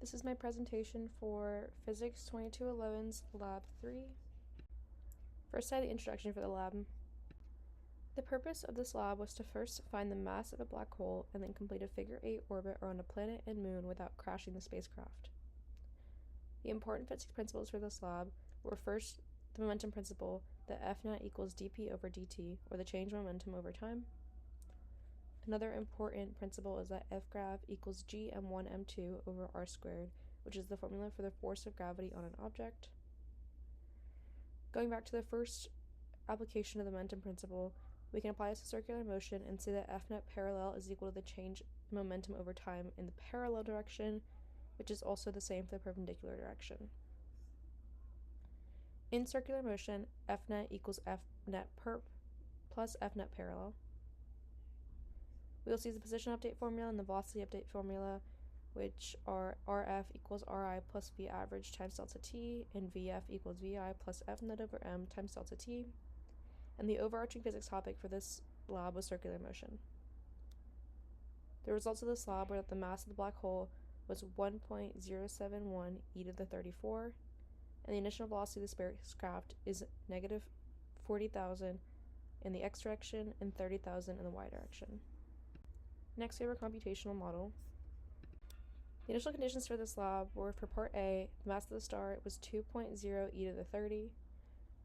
This is my presentation for Physics 2211's Lab 3. First, I had the introduction for the lab. The purpose of this lab was to first find the mass of a black hole and then complete a figure 8 orbit around a planet and moon without crashing the spacecraft. The important physics principles for this lab were first the momentum principle that F net equals dp over dt, or the change in momentum over time. Another important principle is that F grav equals g m1 m2 over r squared, which is the formula for the force of gravity on an object. Going back to the first application of the momentum principle, we can apply this to circular motion and say that F net parallel is equal to the change in momentum over time in the parallel direction, which is also the same for the perpendicular direction. In circular motion, F net equals F net perp plus F net parallel. We will see the position update formula and the velocity update formula, which are RF equals RI plus V average times delta T, and VF equals VI plus F net over M times delta T. And the overarching physics topic for this lab was circular motion. The results of this lab were that the mass of the black hole was 1.071 e to the 34, and the initial velocity of the spacecraft is negative 40,000 in the x direction and 30,000 in the y direction. Next, we have our computational model. The initial conditions for this lab were for part A, the mass of the star was 2.0 e to the 30,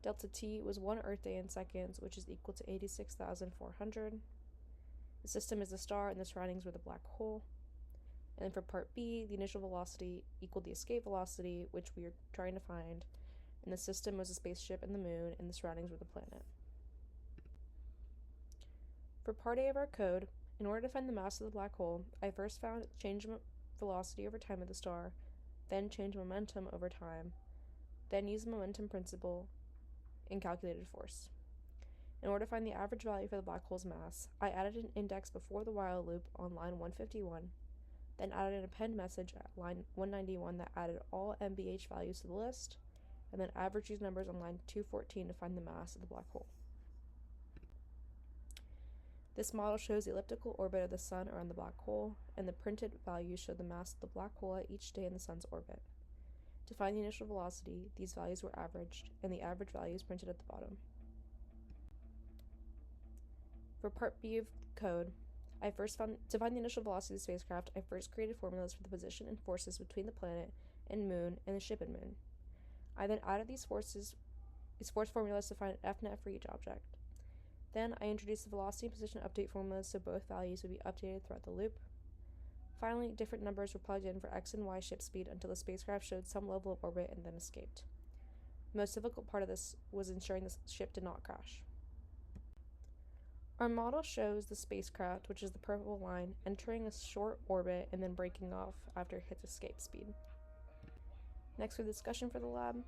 delta T was 1 Earth day in seconds, which is equal to 86,400. The system is the star and the surroundings were the black hole. And then for part B, the initial velocity equaled the escape velocity, which we are trying to find, and the system was a spaceship and the moon, and the surroundings were the planet. For part A of our code, in order to find the mass of the black hole, I first found change in velocity over time of the star, then change momentum over time, then used the momentum principle and calculated force. In order to find the average value for the black hole's mass, I added an index before the while loop on line 151, then added an append message at line 191 that added all MBH values to the list, and then averaged these numbers on line 214 to find the mass of the black hole. This model shows the elliptical orbit of the sun around the black hole, and the printed values show the mass of the black hole at each day in the sun's orbit. To find the initial velocity, these values were averaged, and the average value is printed at the bottom. For part B of code, to find the initial velocity of the spacecraft, I first created formulas for the position and forces between the planet and moon and the ship and moon. I then added these force formulas to find F net for each object. Then I introduced the velocity and position update formulas so both values would be updated throughout the loop. Finally, different numbers were plugged in for x and y ship speed until the spacecraft showed some level of orbit and then escaped. The most difficult part of this was ensuring the ship did not crash. Our model shows the spacecraft, which is the purple line, entering a short orbit and then breaking off after it hits escape speed. Next, for the discussion for the lab.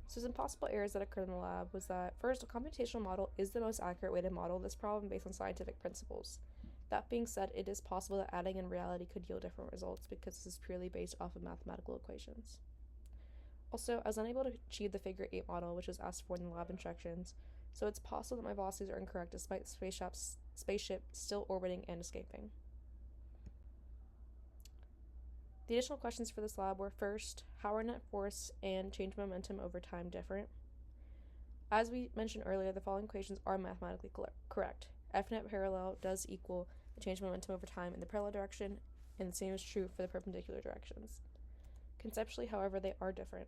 So some possible errors that occurred in the lab was that, first, a computational model is the most accurate way to model this problem based on scientific principles. That being said, it is possible that adding in reality could yield different results because this is purely based off of mathematical equations. Also, I was unable to achieve the figure 8 model, which was asked for in the lab instructions, so it's possible that my velocities are incorrect despite the spaceship still orbiting and escaping. The additional questions for this lab were, first, how are net force and change momentum over time different? As we mentioned earlier, the following equations are mathematically correct. F net parallel does equal the change momentum over time in the parallel direction, and the same is true for the perpendicular directions. Conceptually, however, they are different.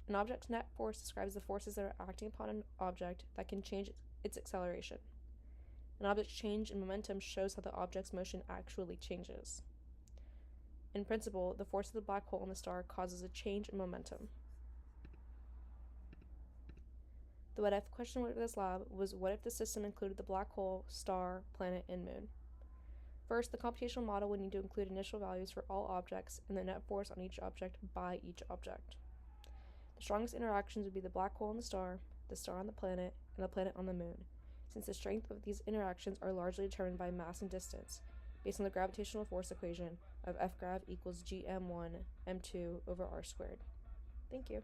An object's net force describes the forces that are acting upon an object that can change its acceleration. An object's change in momentum shows how the object's motion actually changes. In principle, the force of the black hole in the star causes a change in momentum. The what if question for this lab was, what if the system included the black hole, star, planet, and moon? First, the computational model would need to include initial values for all objects and the net force on each object by each object. The strongest interactions would be the black hole on the star on the planet, and the planet on the moon, since the strength of these interactions are largely determined by mass and distance, based on the gravitational force equation of F grav equals g m1 m2 over r squared. Thank you.